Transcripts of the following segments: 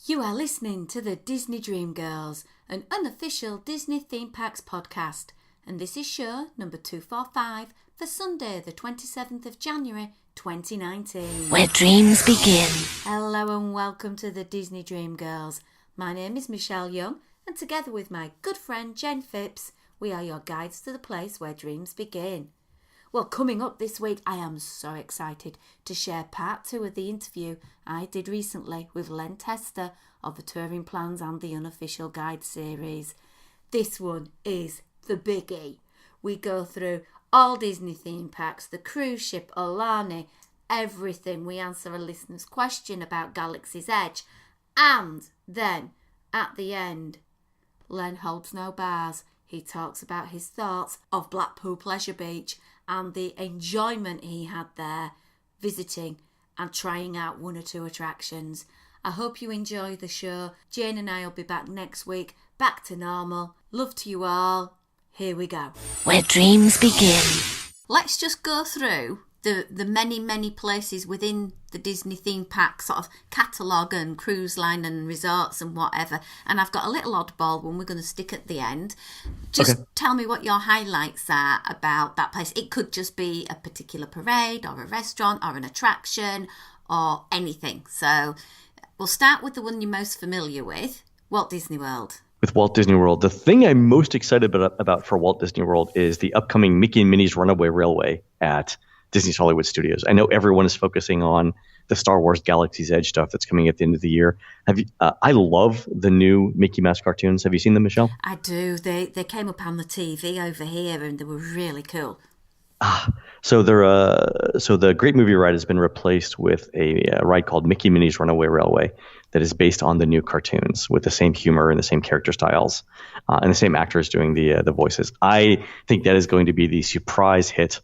You are listening to the Disney Dream Girls, an unofficial Disney theme parks podcast, and this is show number 245 for Sunday the 27th of January 2019. Where dreams begin. Hello and welcome to the Disney Dream Girls. My name is Michelle Young, and together with my good friend Jen Phipps, we are your guides to the place where dreams begin. Well, coming up this week, I am so excited to share part 2 of the interview I did recently with Testa of the Touring Plans and the Unofficial Guide series. This one is the biggie. We go through all Disney theme parks, the cruise ship, Aulani, everything. We answer a listener's question about Galaxy's Edge. And then, at the end, Len holds no bars. He talks about his thoughts of Blackpool Pleasure Beach and the enjoyment he had there visiting and trying out one or two attractions. I hope you enjoy the show. Jane and I will be back next week, back to normal. Love to you all. Here we go. Where dreams begin. Let's just go through the many places within the Disney theme park sort of catalogue and cruise line and resorts and whatever. And I've got a little oddball one we're going to stick at the end. Just tell me what your highlights are about that place. It could just be a particular parade or a restaurant or an attraction or anything. So we'll start with the one you're most familiar with, Walt Disney World. With Walt Disney World, the thing I'm most excited about for Walt Disney World is the upcoming Mickey and Minnie's Runaway Railway at Disney's Hollywood Studios. I know everyone is focusing on the Star Wars Galaxy's Edge stuff that's coming at the end of the year. I love the new Mickey Mouse cartoons. Have you seen them, Michelle? I do. They came up on the TV over here and they were really cool. So the Great Movie Ride has been replaced with a ride called Mickey and Minnie's Runaway Railway that is based on the new cartoons with the same humor and the same character styles and the same actors doing the voices. I think that is going to be the surprise hit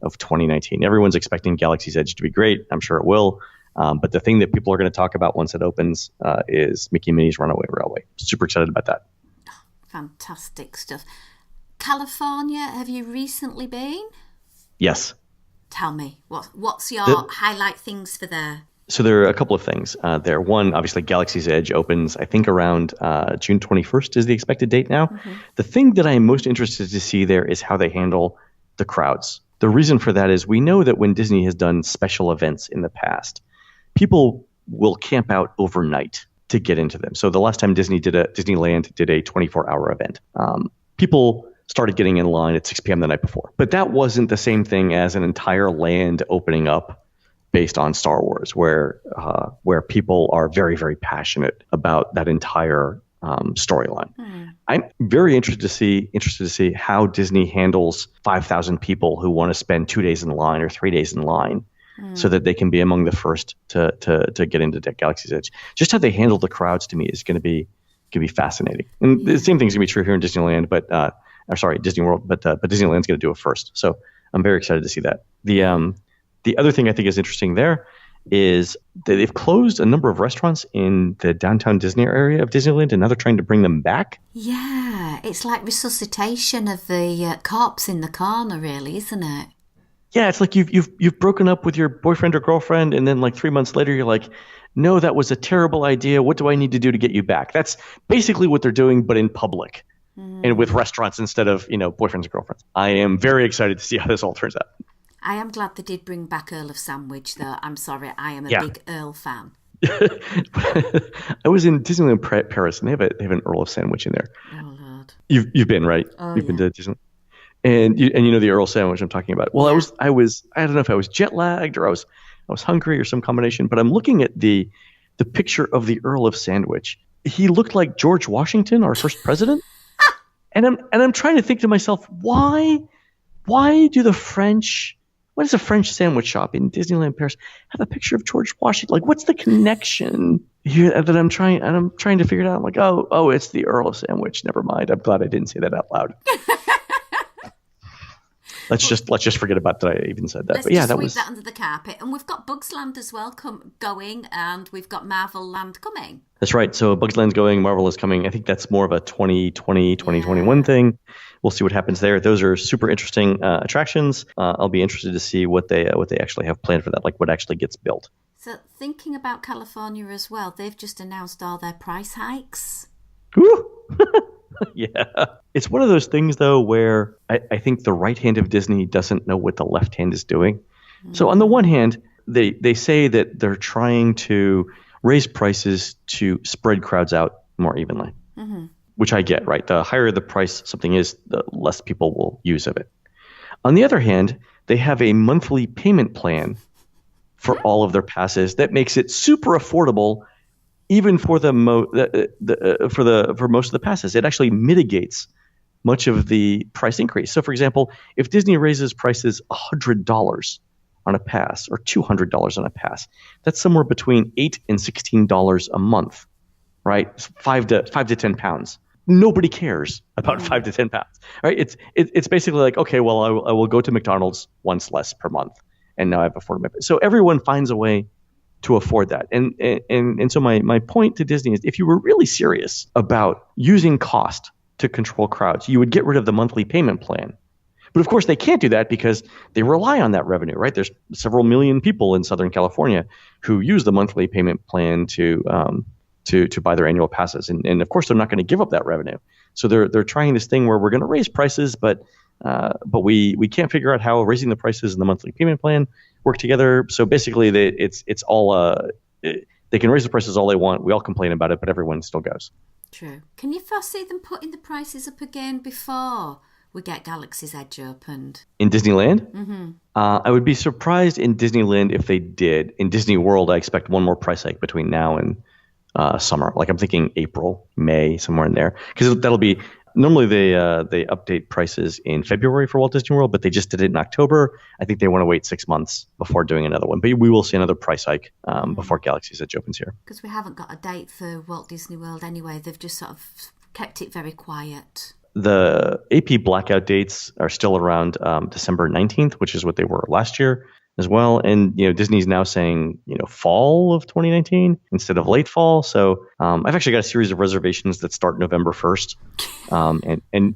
of 2019. Everyone's expecting Galaxy's Edge to be great. I'm sure it will. But the thing that people are going to talk about once it opens is Mickey and Minnie's Runaway Railway. Super excited about that. Fantastic stuff. California, have you recently been? Yes. Tell me, what's your highlight things for there? So there are a couple of things there. One, obviously, Galaxy's Edge opens, I think, around June 21st is the expected date now. Mm-hmm. The thing that I am most interested to see there is how they handle the crowds. The reason for that is we know that when Disney has done special events in the past, people will camp out overnight to get into them. So the last time Disneyland did a 24-hour event, people started getting in line at 6 p.m. the night before. But that wasn't the same thing as an entire land opening up based on Star Wars, where people are very, very passionate about that entire storyline. I'm very interested to see how Disney handles 5,000 people who want to spend 2 days in line or 3 days in line so that they can be among the first to get into Galaxy's Edge. Just how they handle the crowds to me is going to be fascinating. And the same thing's going to be true here in Disneyland, Disney World, but Disneyland's going to do it first. So I'm very excited to see that. The other thing I think is interesting there is that they've closed a number of restaurants in the downtown Disney area of Disneyland, and now they're trying to bring them back. Yeah, it's like resuscitation of the corpse in the corner, really, isn't it? Yeah, it's like you've broken up with your boyfriend or girlfriend, and then like 3 months later, you're like, no, that was a terrible idea. What do I need to do to get you back? That's basically what they're doing, but in public and with restaurants instead of boyfriends and girlfriends. I am very excited to see how this all turns out. I am glad they did bring back Earl of Sandwich, though. I'm sorry, I am a big Earl fan. I was in Disneyland Paris, and they have an Earl of Sandwich in there. Oh, Lord. You've been, right? Oh, You've been to Disneyland. And you know the Earl Sandwich I'm talking about. Well, I don't know if I was jet lagged or I was hungry or some combination, but I'm looking at the picture of the Earl of Sandwich. He looked like George Washington, our first president. And I'm trying to think to myself, why does a French sandwich shop in Disneyland Paris have a picture of George Washington? Like, what's the connection here that I'm trying to figure it out? I'm like, oh, it's the Earl of Sandwich. Never mind. I'm glad I didn't say that out loud. Let's just forget about that I even said that. Let's just sweep that under the carpet. And we've got Bugs Land as well going, and we've got Marvel Land coming. That's right. So Bugs Land's going, Marvel is coming. I think that's more of a 2020, 2021 thing. We'll see what happens there. Those are super interesting attractions. I'll be interested to see what they actually have planned for that, like what actually gets built. So thinking about California as well, they've just announced all their price hikes. Woo! Yeah. It's one of those things, though, where I think the right hand of Disney doesn't know what the left hand is doing. So on the one hand, they say that they're trying to raise prices to spread crowds out more evenly, which I get, right? The higher the price something is, the less people will use of it. On the other hand, they have a monthly payment plan for all of their passes that makes it super affordable, even for for most of the passes. It actually mitigates much of the price increase. So, for example, if Disney raises prices $100 on a pass or $200 on a pass, that's somewhere between $8 and $16 a month, right? Five to 10 pounds. Nobody cares about 5 to 10 pounds, right? It's basically like, okay, well, I will go to McDonald's once less per month, and now I have affordable. So everyone finds a way to afford that. And so my point to Disney is, if you were really serious about using cost to control crowds, you would get rid of the monthly payment plan. But of course, they can't do that because they rely on that revenue, right? There's several million people in Southern California who use the monthly payment plan to buy their annual passes, and of course, they're not going to give up that revenue. So they're trying this thing where we're going to raise prices, but we can't figure out how raising the prices and the monthly payment plan work together. So basically, it's all they can raise the prices all they want. We all complain about it, but everyone still goes. True. Can you foresee them putting the prices up again before we get Galaxy's Edge opened? In Disneyland? I would be surprised in Disneyland if they did. In Disney World, I expect one more price hike between now and summer. Like I'm thinking April, May, somewhere in there. Because that'll be... Normally they update prices in February for Walt Disney World, but they just did it in October. I think they want to wait 6 months before doing another one. But we will see another price hike before Galaxy's Edge opens here. Because we haven't got a date for Walt Disney World anyway. They've just sort of kept it very quiet. The AP blackout dates are still around December 19th, which is what they were last year as well. And Disney's now saying fall of 2019 instead of late fall. So I've actually got a series of reservations that start November 1st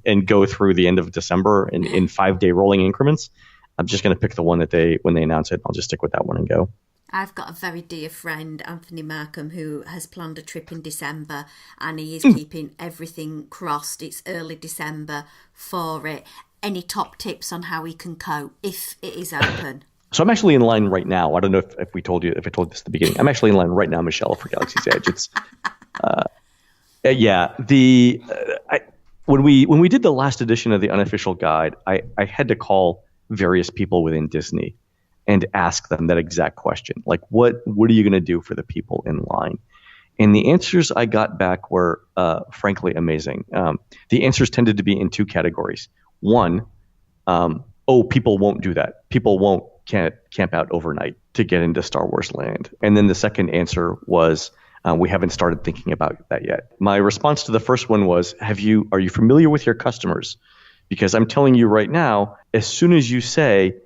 and go through the end of December in 5-day rolling increments. I'm just going to pick the one that when they announce it, I'll just stick with that one and go. I've got a very dear friend, Anthony Markham, who has planned a trip in December, and he is keeping everything crossed. It's early December for it. Any top tips on how he can cope if it is open? So I'm actually in line right now. I don't know if I told this at the beginning. I'm actually in line right now, Michelle, for Galaxy's Edge. It's when we did the last edition of the unofficial guide, I had to call various people within Disney and ask them that exact question. Like, what are you going to do for the people in line? And the answers I got back were, frankly, amazing. The answers tended to be in two categories. One, people won't do that. People can't camp out overnight to get into Star Wars land. And then the second answer was, we haven't started thinking about that yet. My response to the first one was, are you familiar with your customers? Because I'm telling you right now, as soon as you say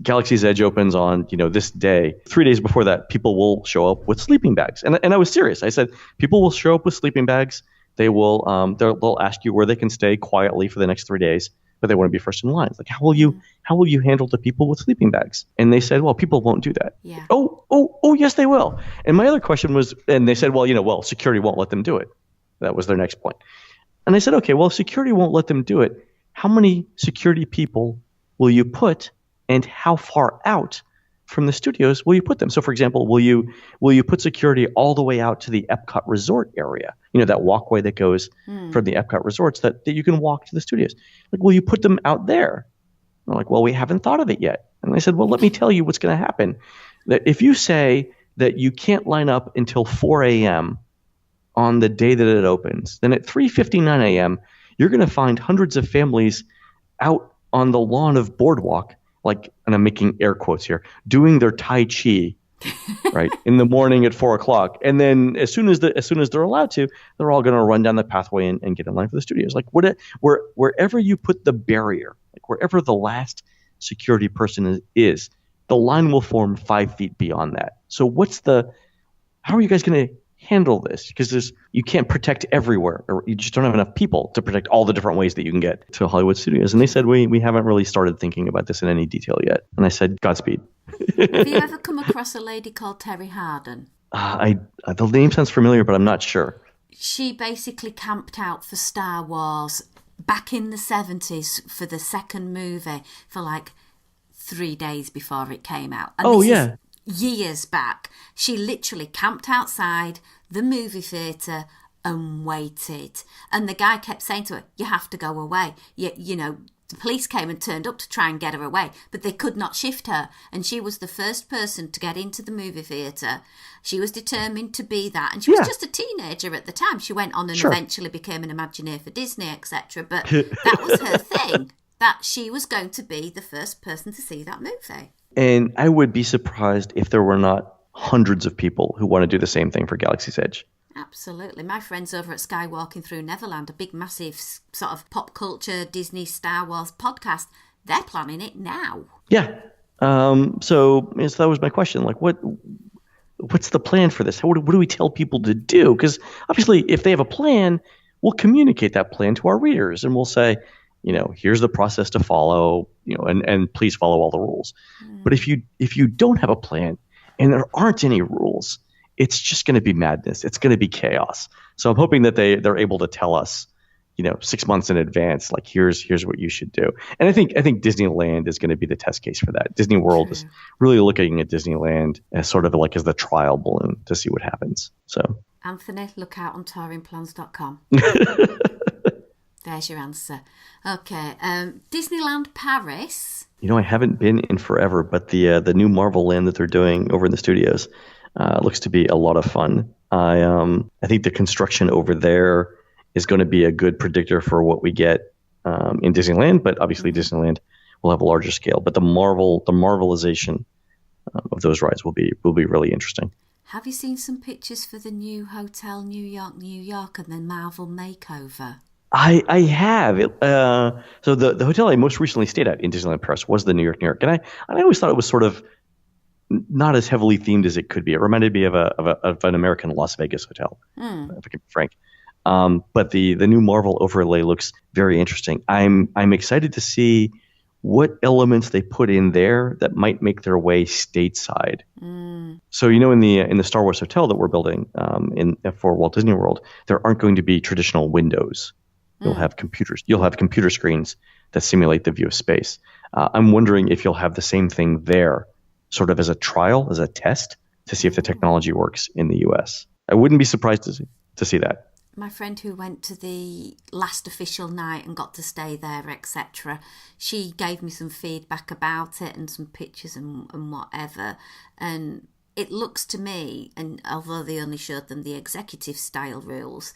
Galaxy's Edge opens on this day, 3 days before that, people will show up with sleeping bags. And I was serious. I said, people will show up with sleeping bags. They will they'll ask you where they can stay quietly for the next 3 days, but they want to be first in line. It's like, how will you handle the people with sleeping bags? And they said, well, people won't do that. Yeah. Oh, yes, they will. And my other question was, and they said, well, security won't let them do it. That was their next point. And I said, okay, well, if security won't let them do it, how many security people will you put, and how far out from the studios will you put them? So, for example, will you put security all the way out to the Epcot Resort area? That walkway that goes from the Epcot Resorts that you can walk to the studios. Like, will you put them out there? And I'm like, well, we haven't thought of it yet. And they said, well, let me tell you what's going to happen. That if you say that you can't line up until 4 a.m. on the day that it opens, then at 3:59 a.m., you're going to find hundreds of families out on the lawn of Boardwalk, like, and I'm making air quotes here, doing their Tai Chi, right, in the morning at 4 o'clock. And then as soon as they're allowed to, they're all going to run down the pathway and get in line for the studios. Like, wherever you put the barrier, like wherever the last security person is, the line will form 5 feet beyond that. So how are you guys going to handle this? Because you can't protect everywhere, or you just don't have enough people to protect all the different ways that you can get to Hollywood studios. And they said, we haven't really started thinking about this in any detail yet. And I said, Godspeed. Have you ever come across a lady called Terry Harden? The name sounds familiar, but I'm not sure. She basically camped out for Star Wars back in the 70s for the second movie for like 3 days before it came out. And this is years back. She literally camped outside the movie theatre and waited. And the guy kept saying to her, you have to go away. You know, the police came and turned up to try and get her away, but they could not shift her. And she was the first person to get into the movie theatre. She was determined to be that. And she was just a teenager at the time. She went on and eventually became an Imagineer for Disney, etc. But that was her thing, that she was going to be the first person to see that movie. And I would be surprised if there were not hundreds of people who want to do the same thing for Galaxy's Edge. Absolutely. My friends over at Skywalking Through Neverland, a big, massive sort of pop culture Disney Star Wars podcast, they're planning it now. Yeah. So that was my question. Like, what's the plan for this? What do we tell people to do? Because obviously, if they have a plan, we'll communicate that plan to our readers, and we'll say, here's the process to follow, and please follow all the rules. But if you don't have a plan and there aren't any rules, it's just going to be madness. It's going to be chaos. So I'm hoping that they're able to tell us, 6 months in advance, like here's what you should do. And I think Disneyland is going to be the test case for that. Disney World is really looking at Disneyland as sort of like as the trial balloon to see what happens. So Anthony, look out on touringplans.com. There's your answer. Okay, Disneyland Paris. I haven't been in forever, but the new Marvel land that they're doing over in the studios looks to be a lot of fun. I think the construction over there is going to be a good predictor for what we get in Disneyland, but obviously Disneyland will have a larger scale. But the Marvelization of those rides will be really interesting. Have you seen some pictures for the new Hotel New York, and the Marvel makeover? I have. So the hotel I most recently stayed at in Disneyland Paris was the New York, and I always thought it was sort of not as heavily themed as it could be. It reminded me of an American Las Vegas hotel, if I can be frank. But the new Marvel overlay looks very interesting. I'm excited to see what elements they put in there that might make their way stateside. So in the Star Wars hotel that we're building for Walt Disney World, there aren't going to be traditional windows. You'll have computers. You'll have computer screens that simulate the view of space. I'm wondering if you'll have the same thing there, sort of as a trial, as a test, to see if the technology works in the U.S. I wouldn't be surprised to see that. My friend who went to the last official night and got to stay there, etc., she gave me some feedback about it and some pictures and whatever. And it looks to me, and although they only showed them the executive style rooms,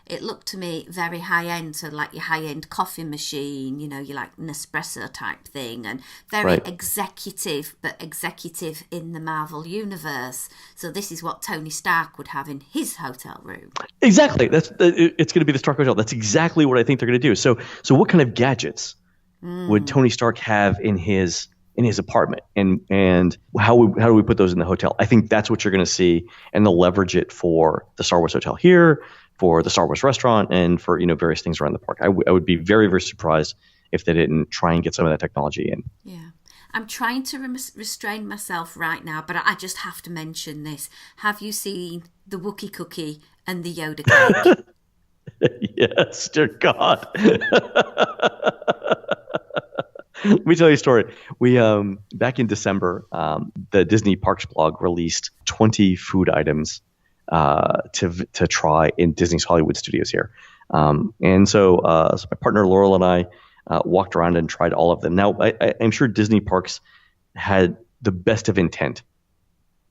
it looked to me very high end, so like your high end coffee machine, you like Nespresso type thing, and very executive, but executive in the Marvel universe. So this is what Tony Stark would have in his hotel room. Exactly. It's going to be the Stark Hotel. That's exactly what I think they're going to do. So what kind of gadgets would Tony Stark have in his apartment, and how do we put those in the hotel? I think that's what you're going to see, and they'll leverage it for the Star Wars hotel here, for the Star Wars restaurant, and for various things around the park. I would be very, very surprised if they didn't try and get some of that technology in. Yeah. I'm trying to restrain myself right now, but I just have to mention this. Have you seen the Wookiee cookie and the Yoda cake? Yes, dear God. Let me tell you a story. We back in December, the Disney Parks blog released 20 food items to try in Disney's Hollywood studios here. And so my partner Laurel and I walked around and tried all of them. Now, I'm sure Disney Parks had the best of intent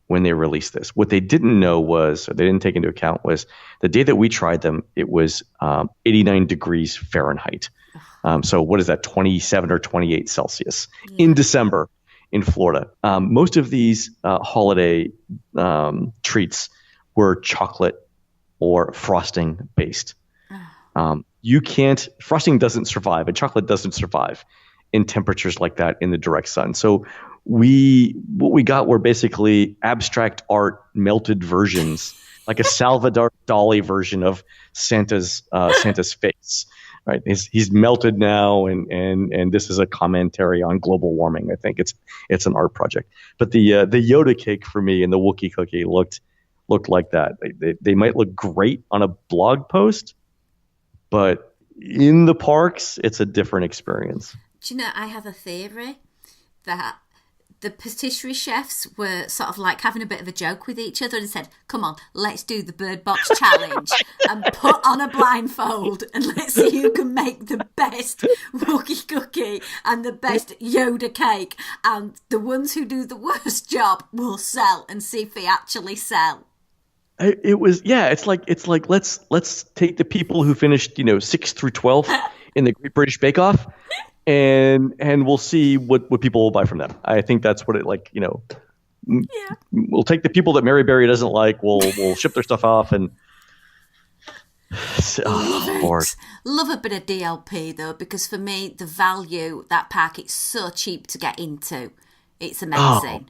when they released this. What they didn't know was, or they didn't take into account, was the day that we tried them, it was 89 degrees Fahrenheit. So what is that, 27 or 28 Celsius in December in Florida? Most of these holiday treats were chocolate or frosting based. Frosting doesn't survive, and chocolate doesn't survive in temperatures like that in the direct sun. So what we got were basically abstract art melted versions like a Salvador Dali version of Santa's face. Right, he's melted now, and this is a commentary on global warming. I think it's an art project. But the Yoda cake for me and the Wookiee cookie looked like that. They might look great on a blog post, but in the parks, it's a different experience. Do you know, I have a theory that the patisserie chefs were sort of like having a bit of a joke with each other and said, come on, let's do the bird box challenge and put on a blindfold and let's see who can make the best Wookiee cookie and the best Yoda cake. And the ones who do the worst job will sell and see if they actually sell. It's like let's take the people who finished 6th through 12th in the Great British Bake Off, and we'll see what people will buy from them. I think that's what we'll take the people that Mary Berry doesn't like. We'll ship their stuff off and Lord. Love a bit of DLP though, because for me the value that pack, it's so cheap to get into. It's amazing.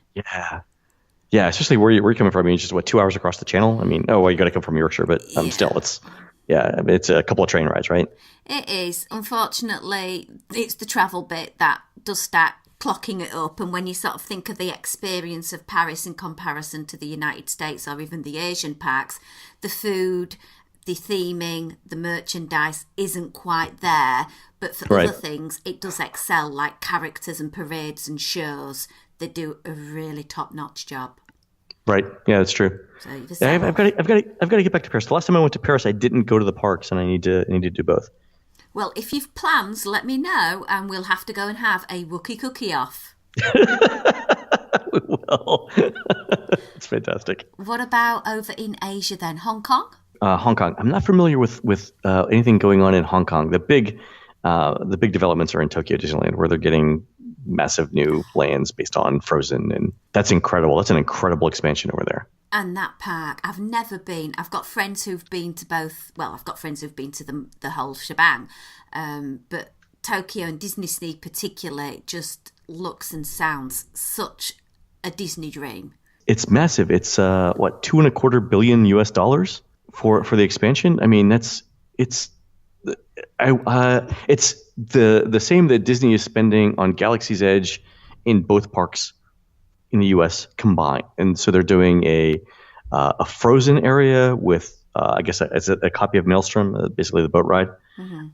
Yeah, especially where you're coming from. I mean, it's just 2 hours across the channel. I mean, you got to come from Yorkshire, but still, it's a couple of train rides, right? It is. Unfortunately, it's the travel bit that does start clocking it up. And when you sort of think of the experience of Paris in comparison to the United States or even the Asian parks, the food, the theming, the merchandise isn't quite there. But for other things, it does excel, like characters and parades and shows. They do a really top-notch job. Right. Yeah, that's true. So I've got to get back to Paris. The last time I went to Paris, I didn't go to the parks, and I need to do both. Well, if you've plans, let me know, and we'll have to go and have a Wookiee cookie off. We will. It's fantastic. What about over in Asia then? Hong Kong? Hong Kong. I'm not familiar with anything going on in Hong Kong. The big developments are in Tokyo Disneyland, where they're getting massive new lands based on Frozen, and that's incredible. That's an incredible expansion over there. And that park, I've never been. I've got friends who've been to both. Well, I've got friends who've been to the whole shebang, but Tokyo and Disney Sneak particularly just looks and sounds such a Disney dream. It's massive. It's $2.25 billion US for the expansion. I mean, it's the same that Disney is spending on Galaxy's Edge in both parks in the U.S. combined, and so they're doing a Frozen area with I guess it's a copy of Maelstrom, basically the boat ride,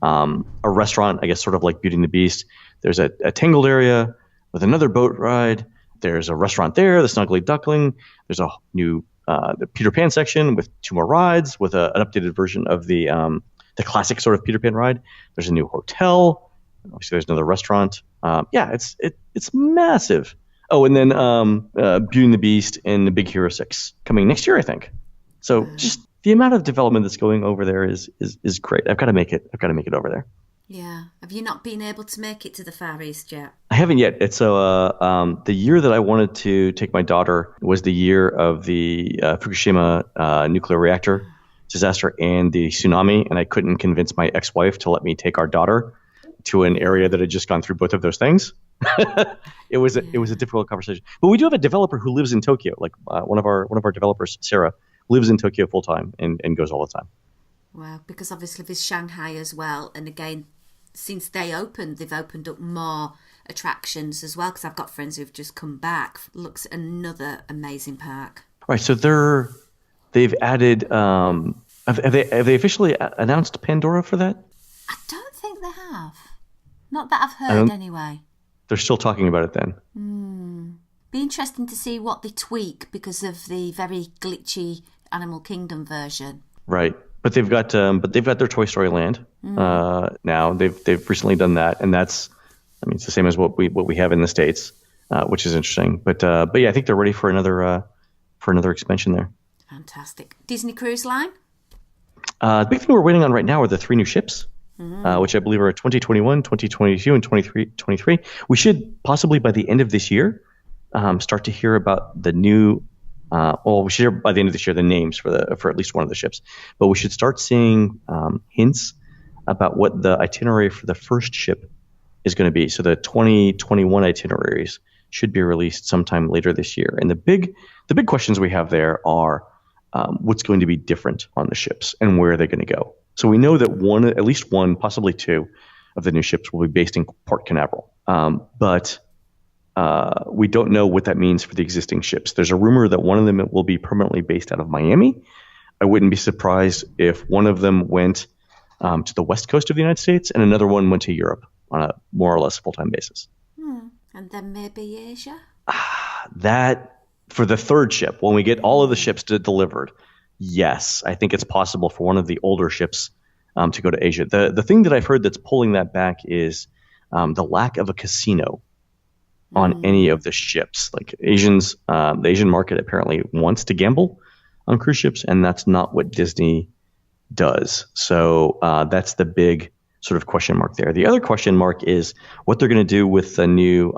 a restaurant, I guess sort of like Beauty and the Beast. There's a Tangled area with another boat ride. There's a restaurant there, the Snuggly Duckling. There's a new the Peter Pan section with 2 more rides with an updated version of the classic sort of Peter Pan ride. There's a new hotel. Obviously, there's another restaurant. It's massive. Oh, and then Beauty and the Beast and the Big Hero 6 coming next year, I think. So just the amount of development that's going over there is great. I've got to make it over there. Yeah. Have you not been able to make it to the Far East yet? I haven't yet. It's the year that I wanted to take my daughter was the year of the Fukushima nuclear reactor disaster and the tsunami, and I couldn't convince my ex-wife to let me take our daughter to an area that had just gone through both of those things. It was a difficult conversation, but we do have a developer who lives in Tokyo. Like one of our developers, Sarah, lives in Tokyo full time and goes all the time. Well, because obviously there's Shanghai as well, and again, since they've opened up more attractions as well. Because I've got friends who've just come back. Looks another amazing park. Right, so they've added. Have they officially announced Pandora for that? I don't think they have. Not that I've heard, anyway. They're still talking about it then. Be interesting to see what they tweak because of the very glitchy Animal Kingdom version. Right, but they've got their Toy Story Land now. They've recently done that, and it's the same as what we have in the States, which is interesting. But yeah, I think they're ready for another expansion there. Fantastic. Disney Cruise Line? The big thing we're waiting on right now are the 3 new ships, which I believe are 2021, 2022, and 2023. We should possibly by the end of this year start to hear about the new. We should hear by the end of this year the names for at least one of the ships, but we should start seeing hints about what the itinerary for the first ship is going to be. So the 2021 itineraries should be released sometime later this year. And the big questions we have there are what's going to be different on the ships and where they're going to go. So we know that at least one, possibly two of the new ships will be based in Port Canaveral. But we don't know what that means for the existing ships. There's a rumor that one of them will be permanently based out of Miami. I wouldn't be surprised if one of them went to the west coast of the United States and another one went to Europe on a more or less full-time basis. And then maybe Asia? That, for the third ship, when we get all of the ships delivered, yes, I think it's possible for one of the older ships to go to Asia. The thing that I've heard that's pulling that back is the lack of a casino on any of the ships. Like the Asian market apparently wants to gamble on cruise ships, and that's not what Disney does. So that's the big sort of question mark there. The other question mark is what they're going to do with the new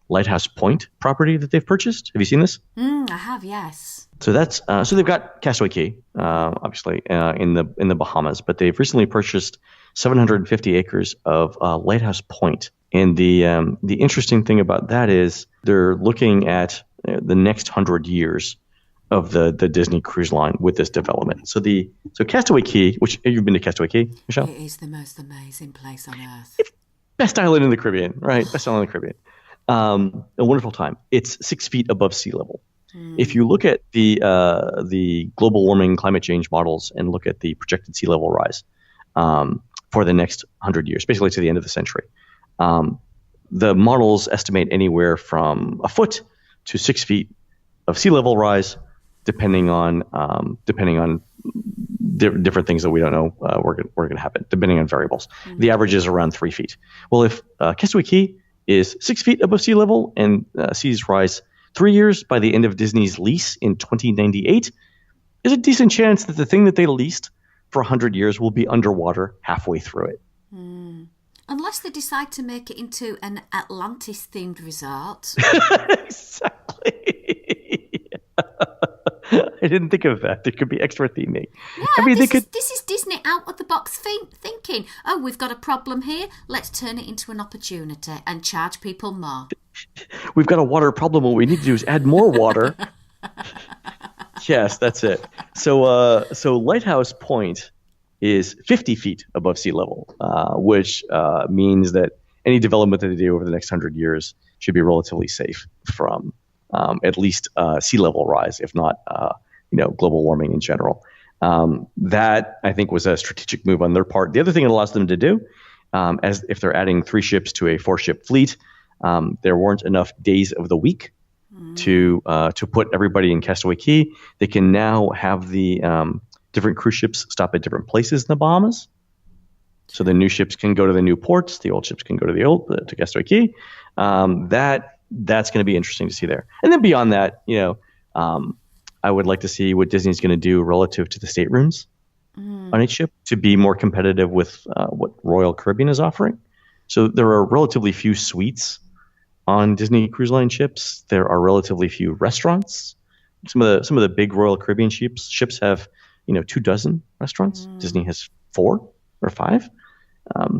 Lighthouse Point property that they've purchased. Have you seen this? I have, yes. So that's so they've got Castaway Cay, obviously in the Bahamas, but they've recently purchased 750 acres of Lighthouse Point. And the interesting thing about that is they're looking at the next 100 years of the Disney Cruise Line with this development. So Castaway Cay, which you've been to Castaway Cay, Michelle? It is the most amazing place on earth. Best island in the Caribbean, right? Best island in the Caribbean. A wonderful time. It's 6 feet above sea level. If you look at the global warming climate change models and look at the projected sea level rise for the next 100 years, basically to the end of the century, the models estimate anywhere from a foot to 6 feet of sea level rise, depending on different things that we don't know were going to happen, depending on variables. The average is around 3 feet. Well, if Castaway Cay is 6 feet above sea level and seas rise 3 years by the end of Disney's lease in 2098, there's a decent chance that the thing that they leased for 100 years will be underwater halfway through it. Unless they decide to make it into an Atlantis-themed resort. Exactly. I didn't think of that. There could be extra theming. Yeah, I mean, this is Disney out of the box thinking. Oh, we've got a problem here. Let's turn it into an opportunity and charge people more. We've got a water problem. What we need to do is add more water. Yes, that's it. So Lighthouse Point is 50 feet above sea level, which means that any development that they do over the next 100 years should be relatively safe from at least sea level rise, if not global warming in general. That, I think, was a strategic move on their part. The other thing it allows them to do, as if they're adding 3 ships to a 4-ship fleet, there weren't enough days of the week to put everybody in Castaway Cay. They can now have the different cruise ships stop at different places in the Bahamas. So the new ships can go to the new ports. The old ships can go to to Castaway Cay. That's going to be interesting to see there. And then beyond that, I would like to see what Disney's going to do relative to the staterooms on each ship to be more competitive with what Royal Caribbean is offering. So there are relatively few suites on Disney Cruise Line ships. There are relatively few restaurants. Some of the big Royal Caribbean ships have 24 restaurants. Disney has 4 or 5.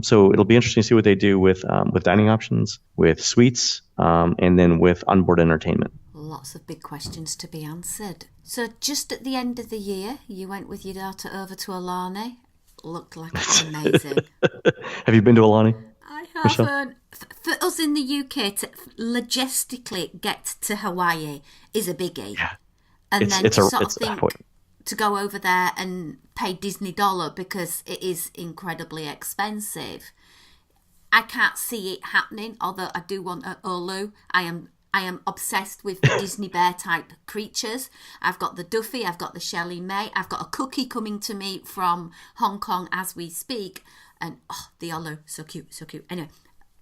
So it'll be interesting to see what they do with dining options, with suites, and then with onboard entertainment. Lots of big questions to be answered. So just at the end of the year, you went with your daughter over to Alani. Looked like it's amazing. Have you been to Alani? I haven't. For us in the UK, to logistically get to Hawaii is a biggie. Yeah. And it's to go over there and pay Disney dollar because it is incredibly expensive. I can't see it happening, although I do want a Olu. I am obsessed with the Disney bear type creatures. I've got the Duffy, I've got the Shelley May, I've got a cookie coming to me from Hong Kong as we speak, and the Olu, so cute, so cute. Anyway,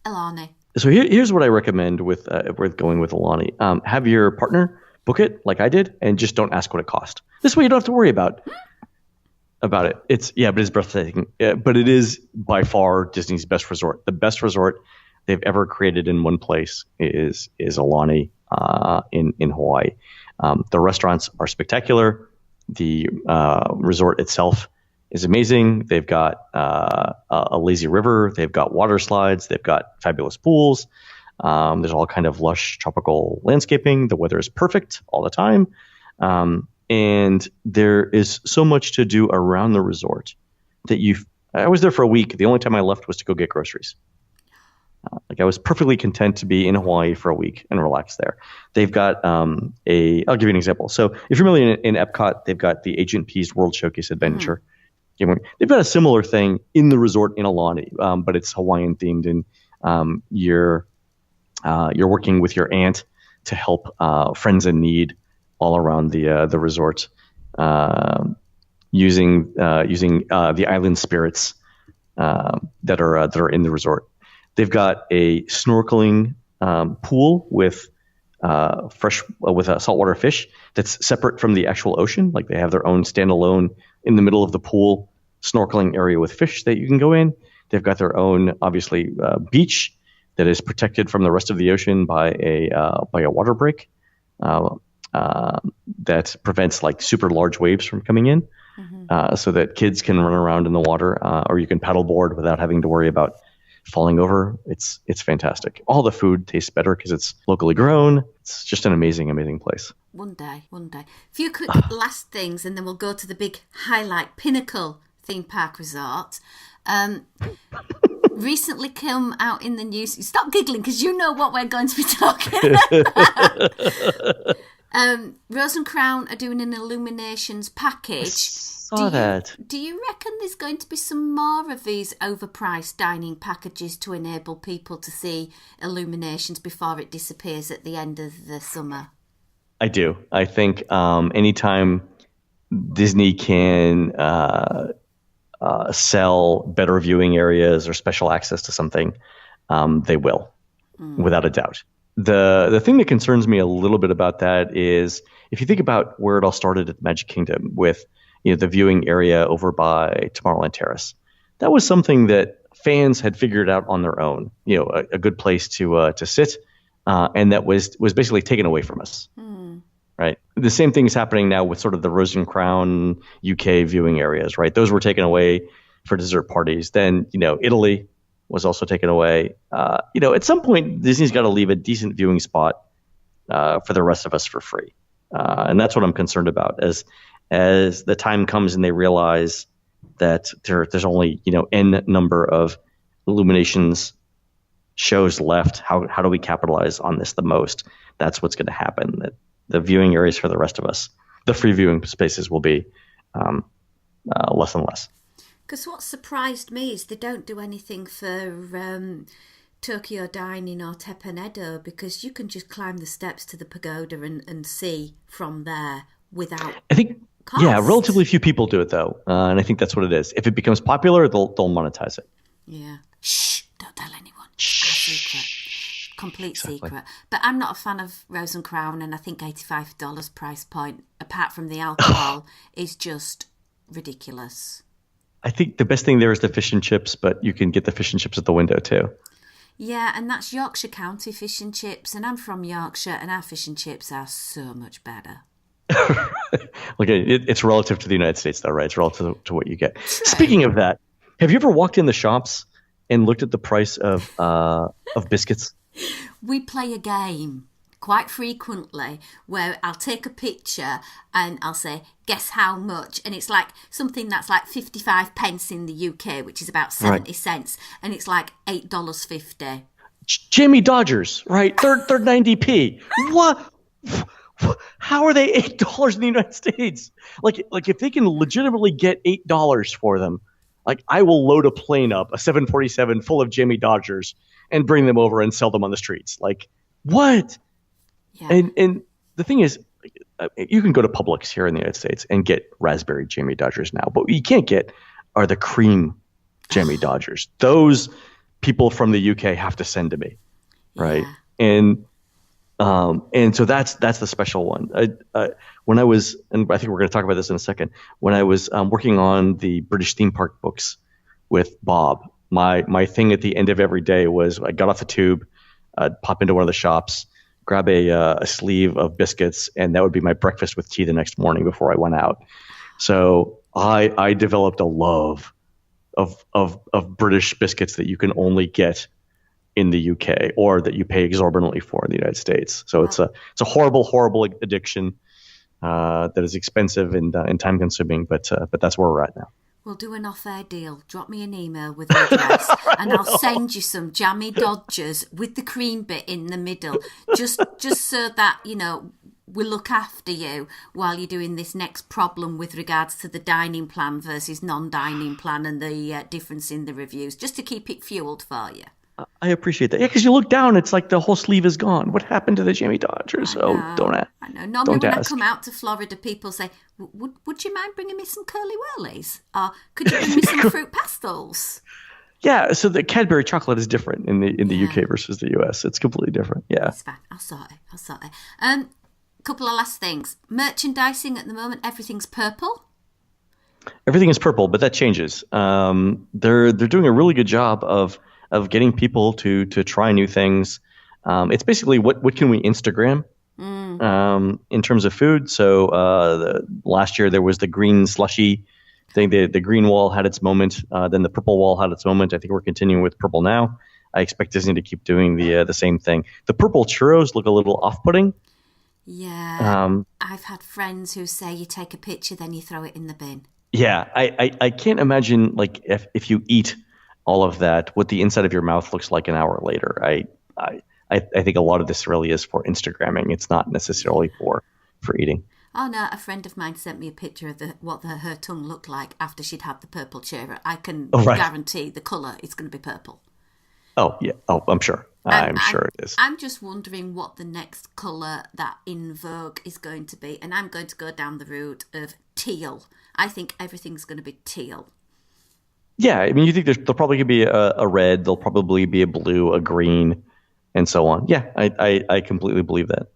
Alani. So here's what I recommend with going with Alani. Have your partner book it like I did, and just don't ask what it cost. This way you don't have to worry about it. But it's breathtaking. But it is by far Disney's best resort. The best resort they've ever created in one place is Alani in Hawaii. The restaurants are spectacular. The resort itself is amazing. They've got a lazy river. They've got water slides. They've got fabulous pools. There's all kind of lush tropical landscaping. The weather is perfect all the time. And there is so much to do around the resort that I was there for a week. The only time I left was to go get groceries. Like I was perfectly content to be in Hawaii for a week and relax there. They've got I'll give you an example. So if you're familiar in Epcot, they've got the Agent P's World Showcase Adventure. They've got a similar thing in the resort in Aulani, but it's Hawaiian themed, and you're working with your aunt to help friends in need all around the resort, using the island spirits that are in the resort. They've got a snorkeling pool with saltwater fish that's separate from the actual ocean. Like they have their own standalone in the middle of the pool snorkeling area with fish that you can go in. They've got their own, obviously, beach that is protected from the rest of the ocean by a water break that prevents like super large waves from coming in, so that kids can run around in the water, or you can paddleboard without having to worry about falling over. It's fantastic. All the food tastes better because it's locally grown. It's just an amazing place. One day. A few quick last things, and then we'll go to the big highlight, pinnacle theme park resort. Recently come out in the news. Stop giggling because you know what we're going to be talking about. Rose and Crown are doing an illuminations package. Do you reckon there's going to be some more of these overpriced dining packages to enable people to see illuminations before it disappears at the end of the summer? I do. I think anytime Disney can sell better viewing areas or special access to something, they will, without a doubt. The thing that concerns me a little bit about that is if you think about where it all started at the Magic Kingdom with the viewing area over by Tomorrowland Terrace. That was something that fans had figured out on their own, a good place to sit, and that was basically taken away from us. Right. The same thing is happening now with sort of the Rose and Crown UK viewing areas, right? Those were taken away for dessert parties. Then, Italy was also taken away. At some point, Disney's got to leave a decent viewing spot for the rest of us for free. And that's what I'm concerned about as the time comes and they realize that there's only, N number of illuminations shows left. How do we capitalize on this the most? That's what's going to happen. That the viewing areas for the rest of us, the free viewing spaces will be less and less. Because what surprised me is they don't do anything for Tokyo Dining or Teppan Edo, because you can just climb the steps to the pagoda and see from there without cost. Yeah, relatively few people do it though, and I think that's what it is. If it becomes popular, they'll monetize it. Yeah. Shh! Don't tell anyone. Secret. Complete secret. But I'm not a fan of Rose and Crown, and I think $85 price point, apart from the alcohol, is just ridiculous. I think the best thing there is the fish and chips, but you can get the fish and chips at the window too. Yeah, and that's Yorkshire County fish and chips, and I'm from Yorkshire, and our fish and chips are so much better. Look, it's relative to the United States, though, right? It's relative to what you get. Right. Speaking of that, have you ever walked in the shops and looked at the price of biscuits? We play a game quite frequently where I'll take a picture and I'll say, guess how much? And it's like something that's like 55 pence in the UK, which is about 70 cents. And it's like $8.50. Jamie Dodgers, right? Third 90p. What? How are they $8 in the United States? Like if they can legitimately get $8 for them, like I will load a plane up, a 747 full of Jamie Dodgers, and bring them over and sell them on the streets. Like what? Yeah. And the thing is, you can go to Publix here in the United States and get raspberry Jamie Dodgers now, but what you can't get are the cream Jamie Dodgers. Those people from the UK have to send to me, right? Yeah. And so that's the special one. When I was, and I think we're going to talk about this in a second, when I was working on the British theme park books with Bob, my thing at the end of every day was I got off the tube, I'd pop into one of the shops, grab a sleeve of biscuits, and that would be my breakfast with tea the next morning before I went out. So I developed a love of British biscuits that you can only get in the UK or that you pay exorbitantly for in the United States. So it's a horrible addiction. that is expensive and time consuming. But that's where we're at now. We'll do an off-air deal. Drop me an email with an address and I'll send you some jammy Dodgers with the cream bit in the middle, just so that, we look after you while you're doing this next problem with regards to the dining plan versus non-dining plan and the difference in the reviews, just to keep it fueled for you. I appreciate that. Yeah, because you look down, it's like the whole sleeve is gone. What happened to the Jamie Dodgers? So don't ask. I know. Normally when I come out to Florida, people say, would you mind bringing me some curly whirlies? Or could you bring me some fruit pastels? Yeah, so the Cadbury chocolate is different in the UK versus the US. It's completely different. Yeah. It's fine. I'll sort it. Couple of last things. Merchandising at the moment, everything's purple. Everything is purple, but that changes. They're doing a really good job of getting people to try new things. It's basically what can we Instagram in terms of food. So last year there was the green slushy thing. The green wall had its moment. Then the purple wall had its moment. I think we're continuing with purple now. I expect Disney to keep doing the same thing. The purple churros look a little off-putting. Yeah. I've had friends who say you take a picture, then you throw it in the bin. Yeah, I can't imagine like if you eat all of that, what the inside of your mouth looks like an hour later. I think a lot of this really is for Instagramming. It's not necessarily for eating. Oh no, a friend of mine sent me a picture of her tongue looked like after she'd had the purple churro. I can guarantee the colour is going to be purple. Oh yeah. Oh, I'm sure. I'm sure it is. I'm just wondering what the next colour that in vogue is going to be, and I'm going to go down the route of teal. I think everything's going to be teal. Yeah, I mean, you think there'll probably be a red, there'll probably be a blue, a green, and so on. Yeah, I completely believe that.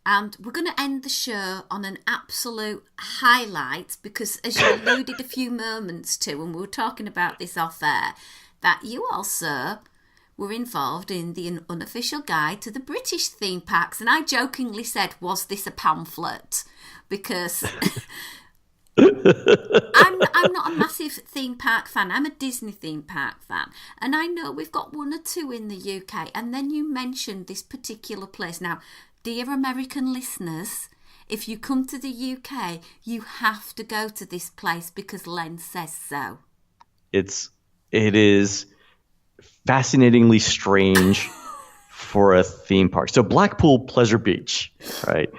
And we're going to end the show on an absolute highlight because, as you alluded a few moments to when we were talking about this off air, that you also were involved in the unofficial guide to the British theme parks. And I jokingly said, was this a pamphlet? Because I'm not a massive theme park fan. I'm a Disney theme park fan. And I know we've got one or two in the UK. And then you mentioned this particular place. Now, dear American listeners, if you come to the UK, you have to go to this place because Len says so. It is fascinatingly strange for a theme park. So Blackpool Pleasure Beach, right,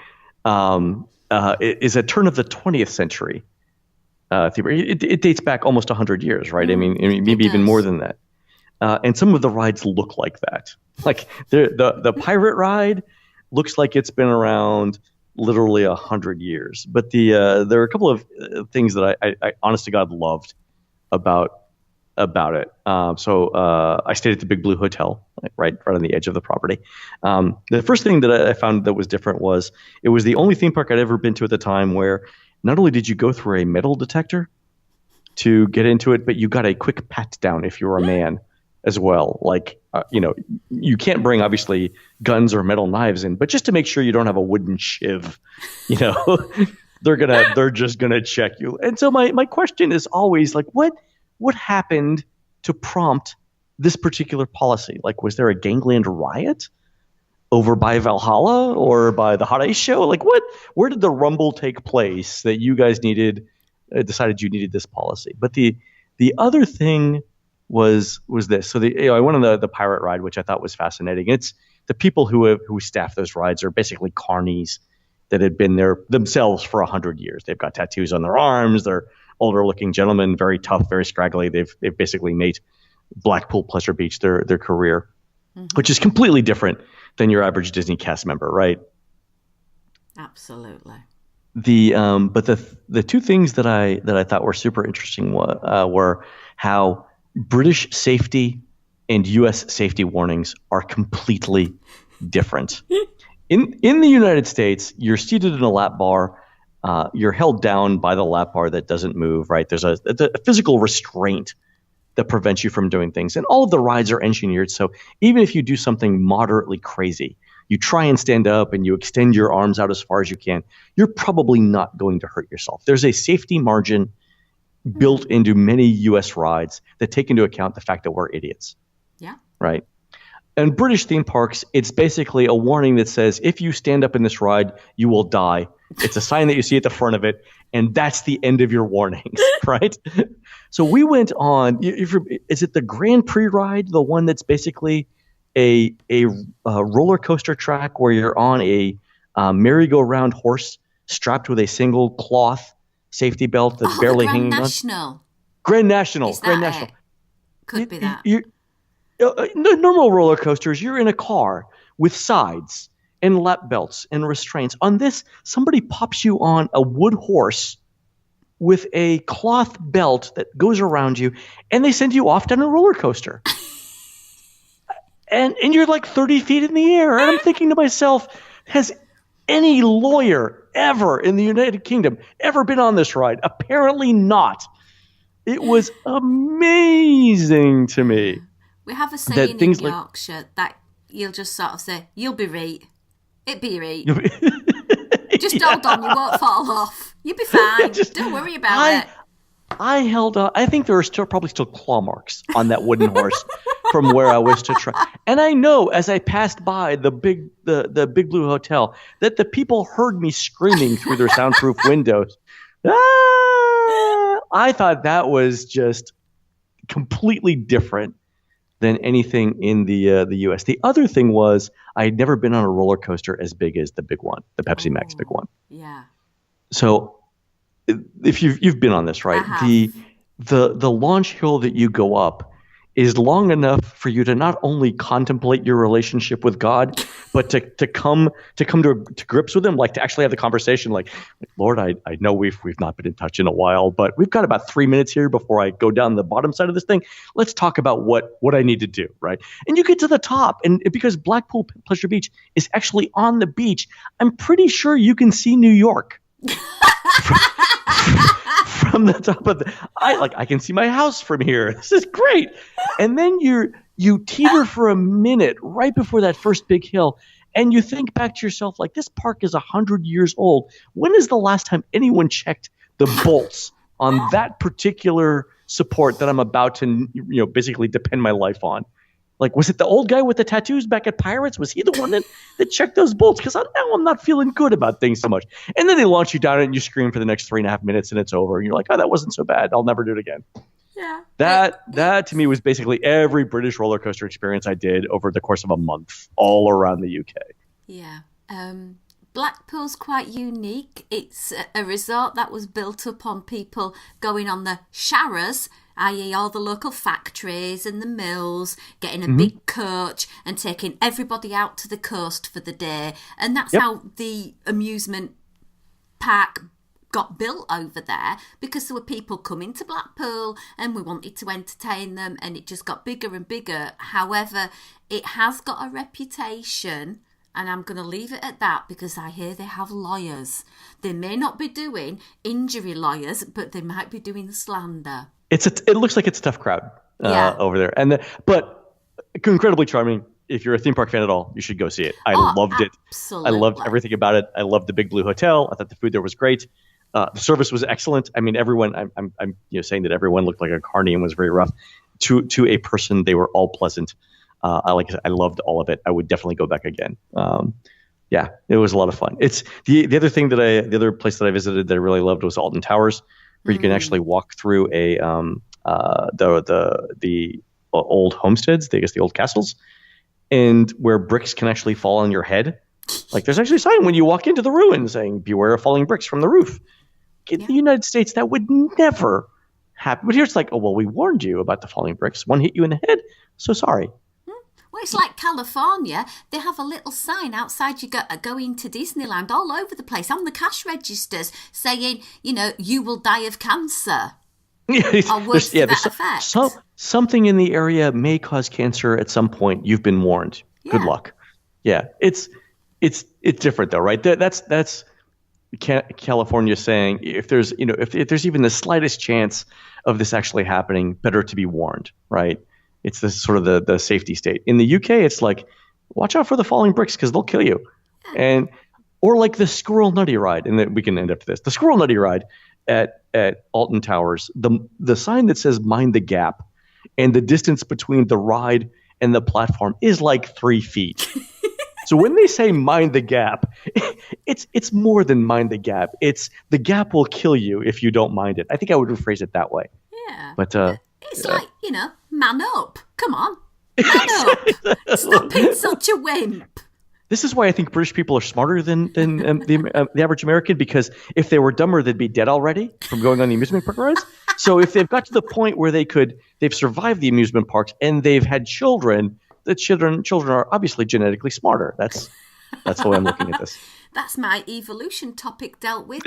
is a turn of the 20th century theme park. It dates back almost 100 years, right? I mean maybe even more than that. And some of the rides look like that. Like the pirate ride looks like it's been around literally 100 years. But there are a couple of things that I honest to God loved about it. So I stayed at the Big Blue Hotel, right on the edge of the property. The first thing that I found that was different was it was the only theme park I'd ever been to at the time where not only did you go through a metal detector to get into it, but you got a quick pat down if you were a man as well. Like, you can't bring obviously guns or metal knives in, but just to make sure you don't have a wooden shiv, they're just gonna check you. And so my question is always like, what happened to prompt this particular policy? Like, was there a gangland riot over by Valhalla or by the Hot Ice Show? Like, where did the rumble take place that you guys decided you needed this policy? But the other thing was this. So I went on the pirate ride, which I thought was fascinating. It's the people who staff those rides are basically carnies that had been there themselves for 100 years. They've got tattoos on their arms. They're older looking gentlemen, very tough, very scraggly. They've basically made Blackpool Pleasure Beach their career, which is completely different than your average Disney cast member, right? Absolutely. But the two things that I thought were super interesting were how British safety and U.S. safety warnings are completely different. In the United States, you're seated in a lap bar. You're held down by the lap bar that doesn't move, right? There's a physical restraint that prevents you from doing things. And all of the rides are engineered. So even if you do something moderately crazy, you try and stand up and you extend your arms out as far as you can, you're probably not going to hurt yourself. There's a safety margin built into many U.S. rides that take into account the fact that we're idiots. Yeah. Right. in British theme parks, it's basically a warning that says, if you stand up in this ride, you will die. It's a sign that you see at the front of it, and that's the end of your warnings, right? So we went on, is it the Grand Prix ride, the one that's basically a roller coaster track where you're on a merry-go-round horse strapped with a single cloth safety belt that's barely hanging on? Grand National. Is that Grand National. It? Could be that. Normal roller coasters, you're in a car with sides and lap belts and restraints. On this, somebody pops you on a wood horse with a cloth belt that goes around you, and they send you off down a roller coaster. and you're like 30 feet in the air. And I'm thinking to myself, has any lawyer ever in the United Kingdom ever been on this ride? Apparently not. It was amazing to me. We have a saying in Yorkshire that you'll just sort of say, you'll be right. It be right. Just hold on, you won't fall off. You'll be fine. Don't worry about it. I held on. I think there are probably still claw marks on that wooden horse from where I was to try. And I know as I passed by the Big Blue Hotel that the people heard me screaming through their soundproof windows. I thought that was just completely different than anything in the U.S. The other thing was I had never been on a roller coaster as big as the big one, the Pepsi Max big one. Yeah. So if you've been on this, right? The launch hill that you go up is long enough for you to not only contemplate your relationship with God, but to come to grips with Him, like to actually have the conversation, like, Lord, I know we've not been in touch in a while, but we've got about 3 minutes here before I go down the bottom side of this thing. Let's talk about what I need to do, right? And you get to the top, and because Blackpool Pleasure Beach is actually on the beach, I'm pretty sure you can see New York. From the top of I can see my house from here. This is great. And then you teeter for a minute right before that first big hill, and you think back to yourself like, this park is 100 years old. When is the last time anyone checked the bolts on that particular support that I'm about to basically depend my life on? Like, was it the old guy with the tattoos back at Pirates? Was he the one that checked those bolts? Because now I'm not feeling good about things so much. And then they launch you down and you scream for the next 3.5 minutes and it's over. And you're like, oh, that wasn't so bad. I'll never do it again. Yeah. That to me was basically every British roller coaster experience I did over the course of a month all around the UK. Yeah. Blackpool's quite unique. It's a resort that was built up on people going on the Sharras, i.e. all the local factories and the mills, getting a big coach and taking everybody out to the coast for the day. And that's how the amusement park got built over there, because there were people coming to Blackpool and we wanted to entertain them, and it just got bigger and bigger. However, it has got a reputation, and I'm going to leave it at that, because I hear they have lawyers. They may not be doing injury lawyers, but they might be doing slander. It looks like it's a tough crowd over there, but incredibly charming. If you're a theme park fan at all, you should go see it. I loved it. I loved everything about it. I loved the Big Blue Hotel. I thought the food there was great. The service was excellent. I mean, everyone. I'm saying that everyone looked like a carny and was very rough. To a person, they were all pleasant. I loved all of it. I would definitely go back again. It was a lot of fun. It's the other place that I visited that I really loved was Alton Towers, where you can actually walk through the old homesteads, I guess the old castles, and where bricks can actually fall on your head. Like, there's actually a sign when you walk into the ruins saying, "Beware of falling bricks from the roof." In the United States, that would never happen. But here it's like, oh, well, we warned you about the falling bricks. One hit you in the head, so sorry. Well, it's like California. They have a little sign outside you going to Disneyland all over the place on the cash registers saying, you will die of cancer. Or words to that effect. Something in the area may cause cancer at some point. You've been warned. Yeah. Good luck. Yeah, it's different though, right? That's California saying if there's if there's even the slightest chance of this actually happening, better to be warned, right? It's this sort of the safety state. In the UK, it's like, watch out for the falling bricks because they'll kill you. Or like the Squirrel Nutty ride, and then we can end up to this. The Squirrel Nutty ride at Alton Towers, the sign that says "Mind the Gap," and the distance between the ride and the platform is like 3 feet. So when they say mind the gap, it's more than mind the gap. It's the gap will kill you if you don't mind it. I think I would rephrase it that way. Yeah. But it's like, man up. Come on. Man up. Stop being such a wimp. This is why I think British people are smarter than the average American, because if they were dumber, they'd be dead already from going on the amusement park rides. So if they've got to the point where they've survived the amusement parks and they've had children, the children are obviously genetically smarter. That's the way I'm looking at this. That's my evolution topic dealt with.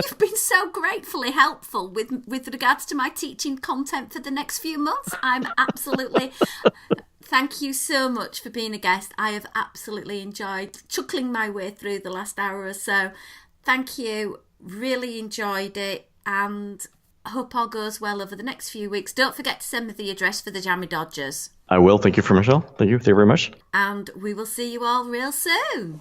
You've been so gratefully helpful with regards to my teaching content for the next few months. I'm absolutely... Thank you so much for being a guest. I have absolutely enjoyed chuckling my way through the last hour or so. Thank you. Really enjoyed it, and I hope all goes well over the next few weeks. Don't forget to send me the address for the Jammy Dodgers. I will. Thank you for Michelle. Thank you very much. And we will see you all real soon.